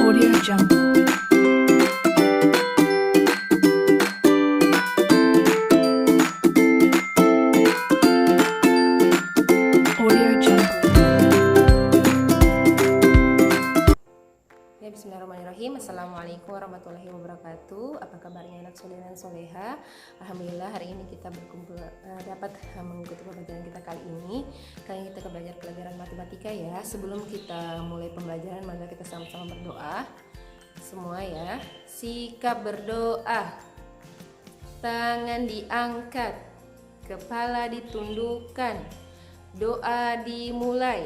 Audio Jungle. Audio Jungle. Ya, bismillahirrahmanirrahim. Assalamualaikum warahmatullahi wabarakatuh. Apa kabarnya anak soleh dan soleha? Alhamdulillah hari ini kita berkumpul dapat mengikuti pembelajaran kita kali ini. Kali ini kita belajar pelajaran matematika ya. Sebelum kita mulai pembelajaran, mari kita sama-sama berdoa. Semua ya. Sikap berdoa. Tangan diangkat, kepala ditundukkan. Doa dimulai.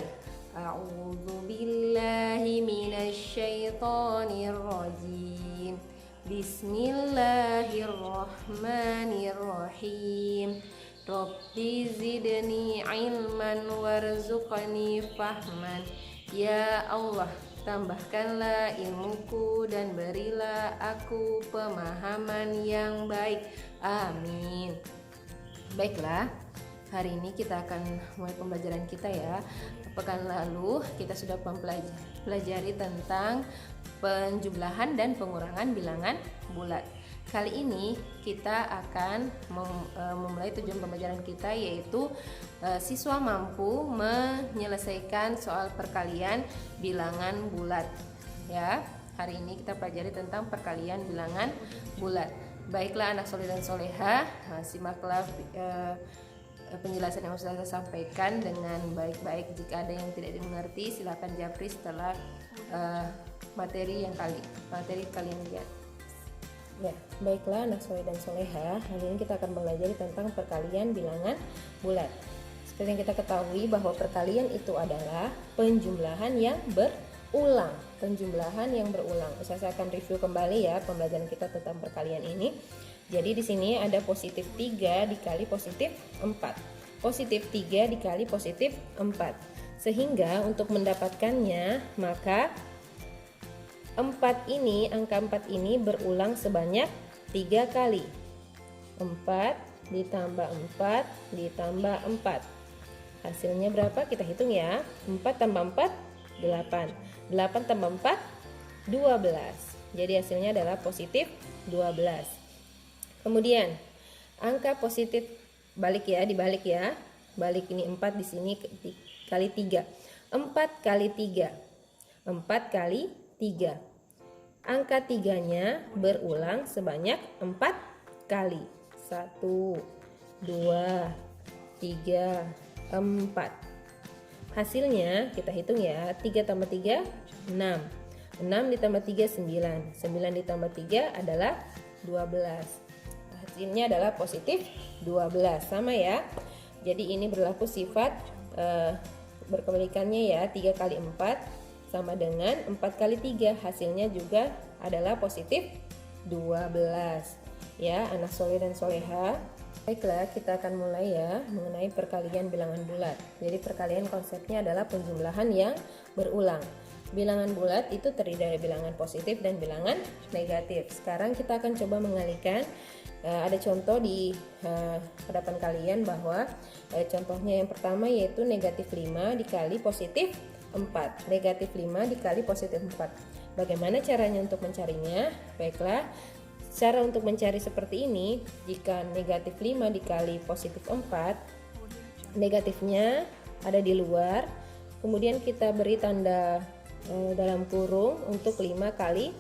A'udzu billahi minasyaitonir rajim. Bismillahirrahmanirrahim. Rabbi zidni ilman warzuqni fahman. Ya Allah, tambahkanlah ilmuku dan berilah aku pemahaman yang baik. Amin. Baiklah, hari ini kita akan mulai pembelajaran kita ya. Pekan lalu kita sudah mempelajari tentang penjumlahan dan pengurangan bilangan bulat. Kali ini kita akan memulai tujuan pembelajaran kita, yaitu siswa mampu menyelesaikan soal perkalian bilangan bulat. Ya, hari ini kita pelajari tentang perkalian bilangan bulat. Baiklah anak soleh dan soleha, simaklah penjelasan yang sudah saya sampaikan dengan baik-baik. Jika ada yang tidak dimengerti, silakan japri setelah materi kalian lihat. Ya, baiklah anak soleh dan soleha, hari ini kita akan belajar tentang perkalian bilangan bulat. Seperti yang kita ketahui bahwa perkalian itu adalah penjumlahan yang berulang. Saya akan review kembali ya pembelajaran kita tentang perkalian ini. Jadi di sini ada positif 3 dikali positif 4. Positif 3 dikali positif 4. Sehingga untuk mendapatkannya, maka angka 4 ini berulang sebanyak 3 kali. 4 ditambah 4 ditambah 4. Hasilnya berapa? Kita hitung ya. 4 tambah 4, 8. 8 tambah 4, 12. Jadi hasilnya adalah positif 12. Kemudian angka positif dibalik ya. Balik ini 4 di sini kali 3. 4 kali 3. 4 kali 3. Angka 3-nya berulang sebanyak 4 kali. 1 2 3 4. Hasilnya kita hitung ya. 3 tambah 3 6. 6 ditambah 3 9. 9 ditambah 3 adalah 12. Hasilnya adalah positif 12, sama ya. Jadi ini berlaku sifat berkebalikannya ya. 3 kali 4 sama dengan 4 kali 3. Hasilnya juga adalah positif 12. Ya, anak soleh dan soleha. Baiklah, kita akan mulai ya mengenai perkalian bilangan bulat. Jadi perkalian konsepnya adalah penjumlahan yang berulang. Bilangan bulat itu terdiri dari bilangan positif dan bilangan negatif. Sekarang kita akan coba mengalihkan. Ada contoh di hadapan kalian bahwa contohnya yang pertama yaitu negatif 5 dikali positif 4. Negatif 5 dikali positif 4. Bagaimana caranya untuk mencarinya? Baiklah, cara untuk mencari seperti ini, jika negatif 5 dikali positif 4, negatifnya ada di luar, kemudian kita beri tanda dalam kurung untuk 5 kali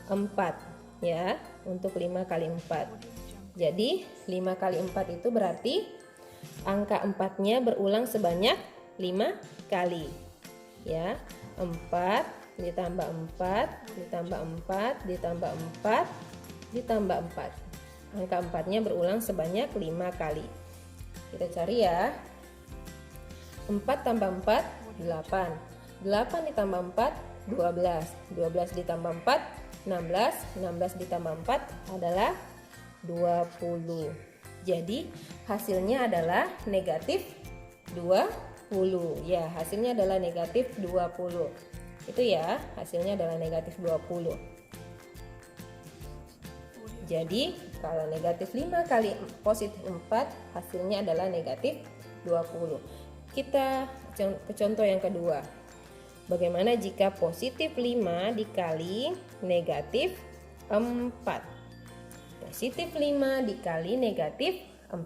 4 ya, untuk 5 kali 4. Jadi 5 kali 4 itu berarti angka 4-nya berulang sebanyak 5 kali ya. 4 ditambah 4 ditambah 4 ditambah 4 ditambah 4. Angka 4-nya berulang sebanyak 5 kali. Kita cari ya. 4 tambah 4 8. 8 ditambah 4 12. 12 ditambah 4 16. 16 ditambah 4 adalah 20. Jadi hasilnya adalah negatif 20. Ya, hasilnya adalah negatif 20. Itu ya, hasilnya adalah negatif 20. Jadi kalau negatif 5 kali positif 4, hasilnya adalah negatif 20. Kita ke contoh yang kedua. Bagaimana jika positif 5 dikali negatif 4? Positif 5 dikali negatif 4.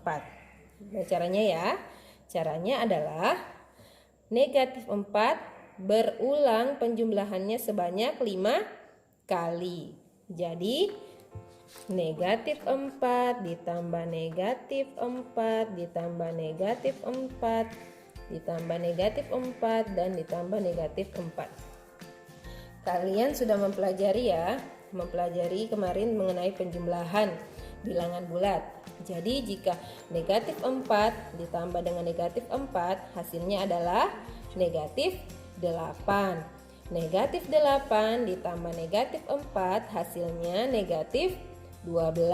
Nah, caranya ya. Caranya adalah negatif 4 berulang penjumlahannya sebanyak 5 kali. Jadi negatif 4 ditambah negatif 4 ditambah negatif 4 ditambah negatif 4 dan ditambah negatif 4. Kalian sudah mempelajari ya, mempelajari kemarin mengenai penjumlahan bilangan bulat. Jadi jika negatif 4 ditambah dengan negatif 4 hasilnya adalah negatif 8. Negatif 8 ditambah negatif 4 hasilnya negatif 12.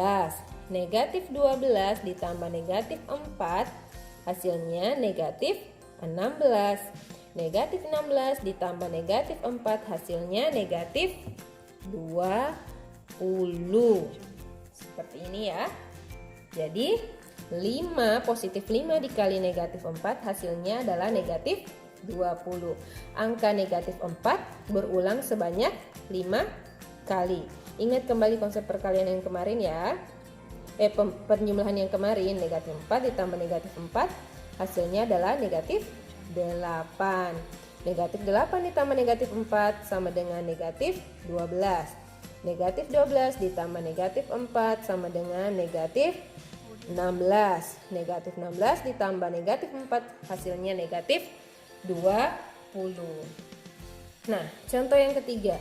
Negatif 12 ditambah negatif 4 hasilnya negatif 16. Negatif 16 ditambah negatif 4 hasilnya negatif 20. Seperti ini ya. Jadi 5 positif 5 dikali negatif 4 hasilnya adalah negatif 20. Angka negatif 4 berulang sebanyak 5 kali. Ingat kembali konsep perkalian yang kemarin ya. Penjumlahan yang kemarin, negatif 4 ditambah negatif 4 hasilnya adalah negatif 8. Negatif 8 ditambah negatif 4 sama dengan negatif 12. Negatif 12 ditambah negatif 4 sama dengan negatif 16. Negatif 16 ditambah negatif 4 hasilnya negatif 20. Nah, contoh yang ketiga.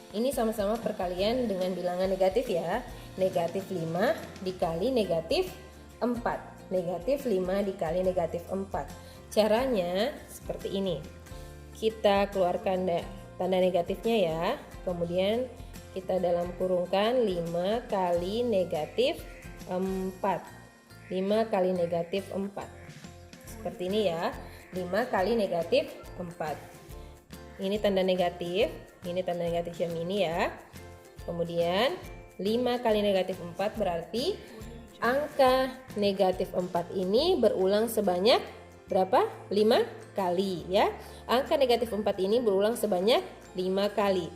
Ini sama-sama perkalian dengan bilangan negatif ya. Negatif 5 dikali negatif 4. Negatif 5 dikali negatif 4. Caranya seperti ini. Kita keluarkan tanda negatifnya ya. Kemudian kita dalam kurungkan 5 kali negatif 4. 5 kali negatif 4. Seperti ini ya. 5 kali negatif 4. Ini tanda negatif. Ini tanda negatif yang ini ya. Kemudian 5 kali negatif 4 berarti angka negatif 4 ini berulang sebanyak berapa? 5 kali ya. Angka negatif 4 ini berulang sebanyak 5 kali.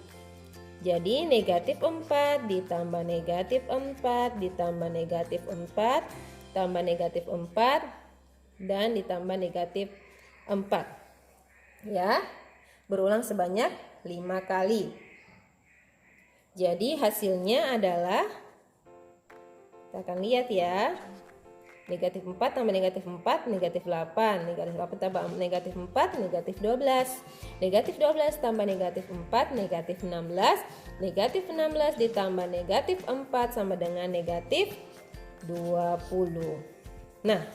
Jadi negatif 4 ditambah negatif 4 ditambah negatif 4 tambah negatif 4 dan ditambah negatif 4 ya, berulang sebanyak 5 kali. Jadi hasilnya adalah, kita akan lihat ya, negatif 4 tambah negatif 4 negatif 8, negatif 8 tambah negatif 4 negatif 12, negatif 12 tambah negatif 4 negatif 16, negatif 16 ditambah negatif 4 sama dengan negatif 20. Nah,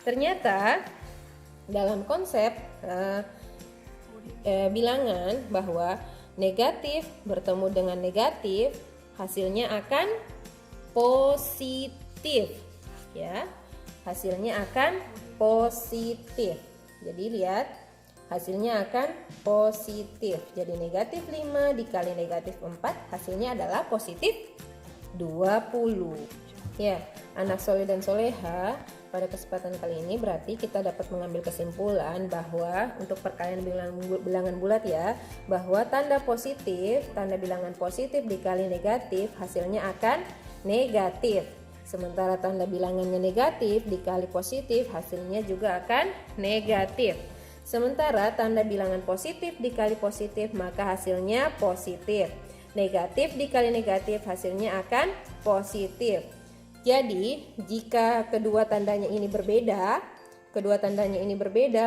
ternyata dalam konsep bilangan bahwa negatif bertemu dengan negatif hasilnya akan positif ya. Hasilnya akan positif. Jadi lihat, hasilnya akan positif. Jadi negatif 5 dikali negatif 4 hasilnya adalah positif 20. Ya, anak soleh dan soleha, pada kesempatan kali ini berarti kita dapat mengambil kesimpulan bahwa untuk perkalian bilangan bulat ya, bahwa tanda bilangan positif dikali negatif hasilnya akan negatif. Sementara tanda bilangannya negatif dikali positif hasilnya juga akan negatif. Sementara tanda bilangan positif dikali positif maka hasilnya positif. Negatif dikali negatif hasilnya akan positif. Jadi, jika kedua tandanya ini berbeda,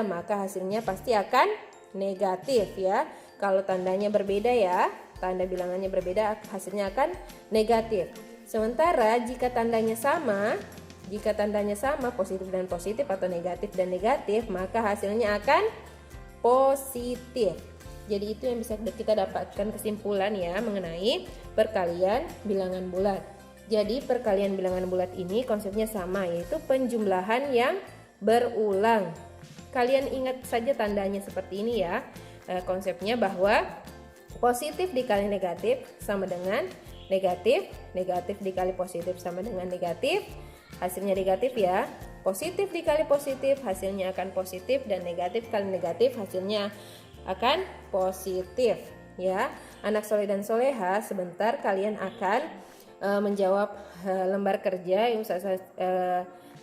maka hasilnya pasti akan negatif ya. Kalau tandanya berbeda ya, tanda bilangannya berbeda, hasilnya akan negatif. Sementara jika tandanya sama, positif dan positif atau negatif dan negatif, maka hasilnya akan positif. Jadi itu yang bisa kita dapatkan kesimpulan ya mengenai perkalian bilangan bulat. Jadi perkalian bilangan bulat ini konsepnya sama, yaitu penjumlahan yang berulang. Kalian ingat saja tandanya seperti ini ya. Konsepnya bahwa positif dikali negatif sama dengan negatif, negatif dikali positif sama dengan negatif, hasilnya negatif ya. Positif dikali positif hasilnya akan positif dan negatif kali negatif hasilnya akan positif ya. Anak soleh dan soleha, sebentar kalian akan menjawab lembar kerja yang Ustazah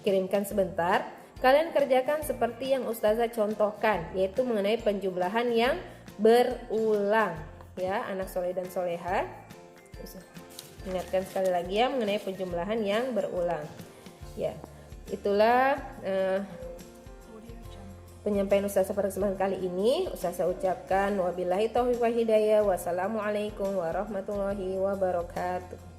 kirimkan sebentar. Kalian kerjakan seperti yang Ustazah contohkan, yaitu mengenai penjumlahan yang berulang ya, anak soleh dan soleha. Ingatkan sekali lagi ya, mengenai penjumlahan yang berulang ya. Itulah penyampaian Ustazah pada kesempatan kali ini. Ustazah ucapkan wabillahi taufiq wal hidayah. Wassalamualaikum warahmatullahi wabarakatuh.